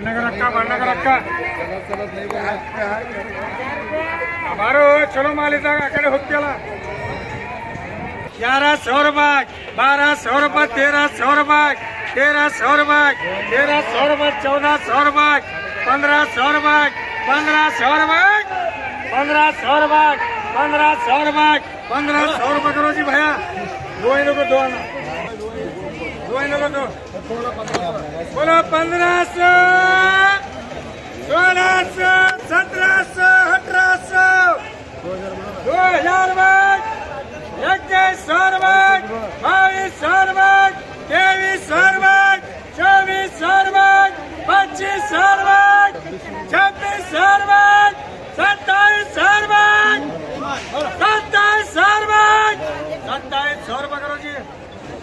बण्णगरक्का बारो चलो मालिदा अकड़े होग्यला 1100 रुपये 1200 रुपये 1300 रुपये 1300 रुपये 1300 रुपये 1400 रुपये 1500 रुपये 1500 रुपये 1500 रुपये 1500 रुपये 1500 रुपये करो जी भैया दो इनको को दो बोलो 1500 1600 1700 1800 2000 रुपये 2100 रुपये 2200 रुपये 2300 रुपये 2400 रुपये 2500 रुपये 2600 रुपये 2700 रुपये 2700 रुपये 2700 रुपये करो जी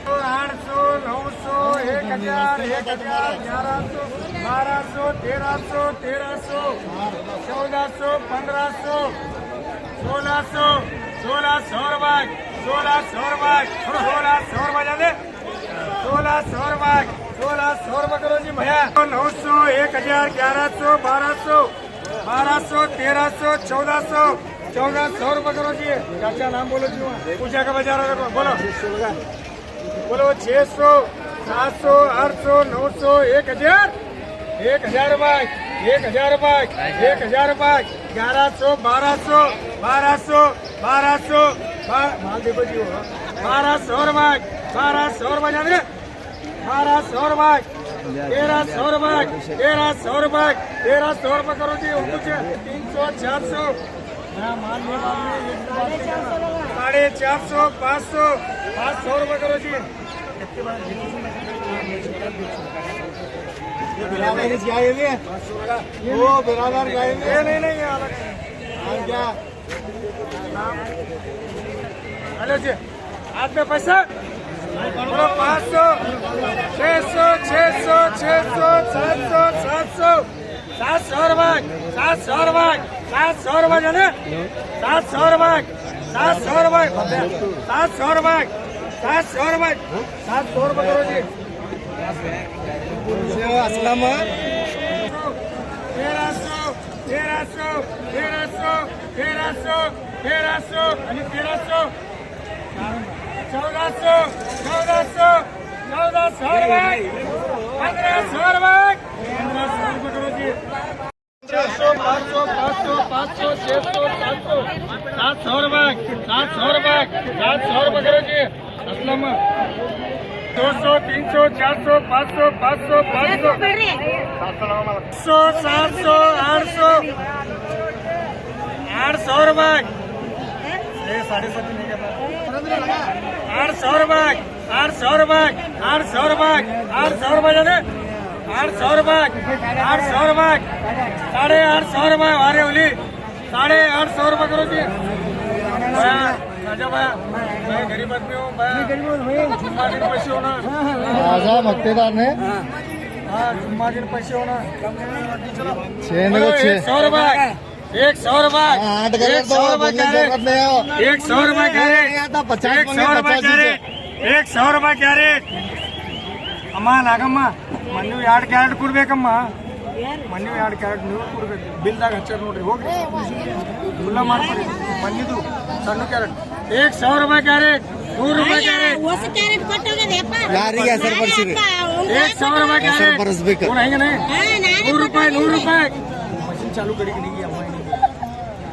800 900 1000 1100 1200 1300 1300 1400 1500 1600 1600 रुपये 1600 रुपये 1600 रुपये जाते 1600 रुपये 1600 रुपये करो जी भैया 900 1000 1100 1200 1200 1300 1400 1400 रुपये करो जी चाचा नाम बोलो जी पूजा का बाजार बोलो बोलो 600 700 800 900 1000 1000 रुपये 1000 रुपये 1000 रुपये 1100 1200 1200 1200 माल देखो जी 1200 रुपये 1200 रुपये जाने 1200 रुपये 1300 रुपये 1300 रुपये 1300 रुपये करो जी 300 400 450 500 500 रुपये करो जी वो बिरादर गाएंगे नहीं अलग क्या हेलो जी हाथ में पैसा 500 600 600 600 700 700 700 रुपये 700 रुपये 700 रुपये जाने 700 रुपये 700 रुपये 700 रुपये 700 रुपये 700 रुपये करो जी असलम 1300 1300 1300 1300 1300 आणि 1300 1400 1400 1400 रुपये 1500 रुपये 1500 रुपये करो जी 500 500 500 600 700 700 रुपये 700 रुपये 700 रुपये करो जी असलम 200 300 400 500 500 500 700 800 800 रुपये 750 नहीं करना 800 रुपये 800 रुपये 800 रुपये 800 रुपये जाने 800 रुपये 800 रुपये 850 रुपये वारे ओली 850 रुपये करो जी राजा भैया मैं गरीब आदमी हूँ जुम्मा दिन पैसे होना राजा मक्तेदार ने हाँ जुम्मा दिन पैसे होना 100 रुपये 100 रुपये 100 रुपये कह रहे 100 रुपये कह रहे 100 रुपये कह रहे 100 रुपये कह रहे अम्मा नागम्मा मन्नु 2 ಕ್ಯಾರೆಟ್ ಕೊಡ್ಬೇಕಮ್ಮ ಮನ್ನಿ 2 ಕ್ಯಾರೆಟ್ ನೀವು ಕೊಡ್ಬೇಕು ಬಿಲ್ದಾಗ ಹಚ್ಚಾರ ನೋಡ್ರಿ ಹೋಗ್ರಿ ಫುಲ್ಲ ಮಾಡ್ಕೊಡಿ ಮನ್ನಿದು ಸಣ್ಣ ಕ್ಯಾರೆಟ್ 100 रुपये ಕ್ಯಾರೆಟ್ 100 रुपये ಕ್ಯಾರೆಟ್ ಹೊಸ ಕ್ಯಾರೆಟ್ ಕೊಟ್ಟೋಗದೆಪ್ಪ ಯಾರಿಗೆ ಹೆಸರು ಬರ್ಸಿರಿ 100 रुपये ಕ್ಯಾರೆಟ್ ಬರ್ಸ್ಬೇಕು कोण आहे का नाही 100 रुपये मशीन चालू करी की नहीं अम्मा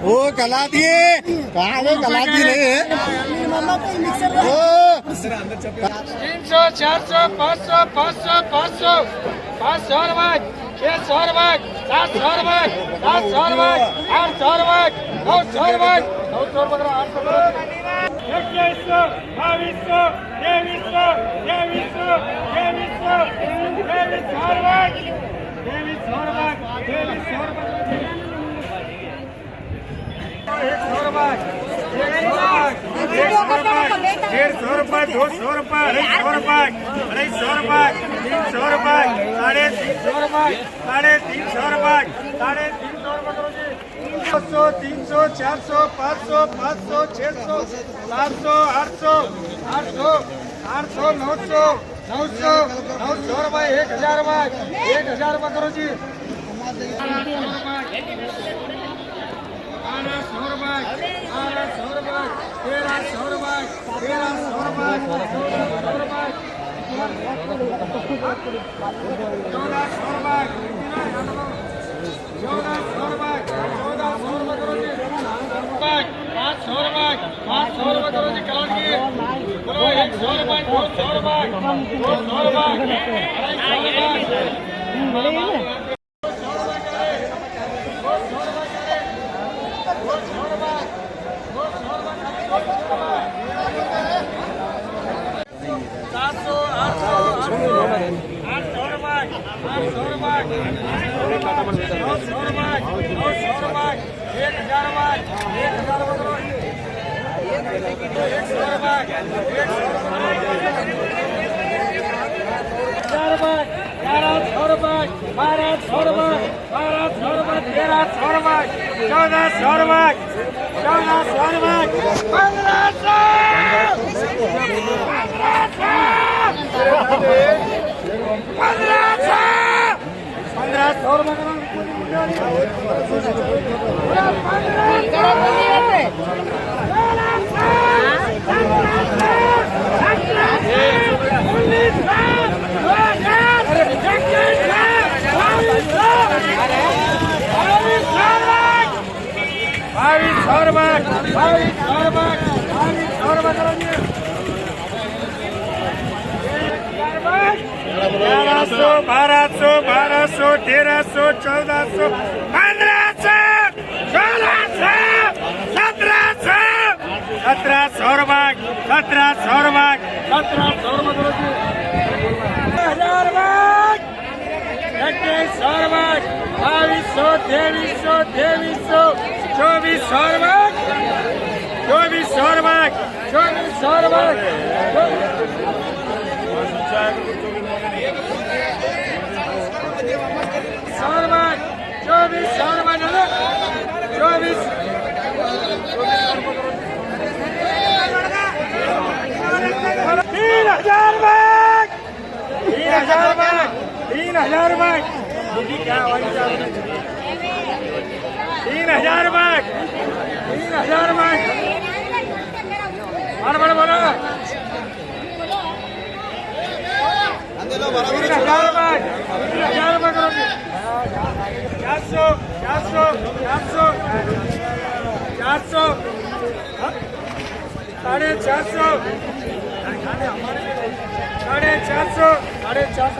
ओ कला दिए कहाँ वो कला दी रहे ओ 300 400 500 500 500 500 रुपये 600 रुपये 700 रुपये 700 रुपये 800 रुपये 900 रुपये 900 रुपये 800 2200 2300 2300 2300 100 रुपये 150 रुपये 200 रुपये 250 रुपये 250 रुपये 300 रुपये 350 रुपये 350 रुपये 350 रुपये 200 300 400 500 500 600 700 800 800 800 900 900 रुपये 1000 रुपये 1000 रुपये करो जी 1200 रुपये 1300 रुपये 1400 रुपये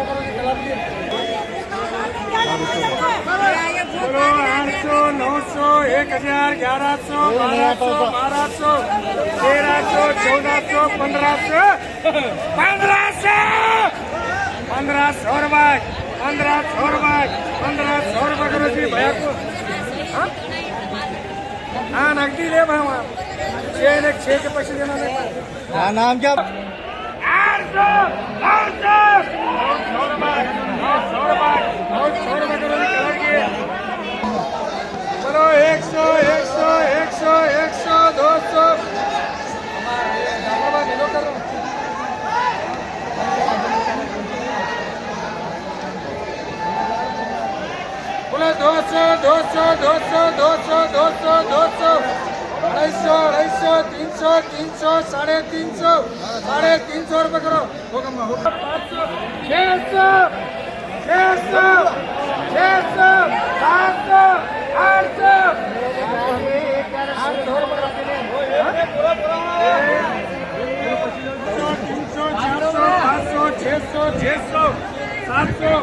करो जी कलाट की बोलो 100 रुपये 200 रुपये 200 रुपये करो जी भैया को हाँ नकदी ले भावा 6 के पैसे देना नहीं नाम क्या 800 बोलो 100 200 बोलो 200 250 300 350 रुपये करो 600 700 800 700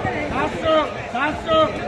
700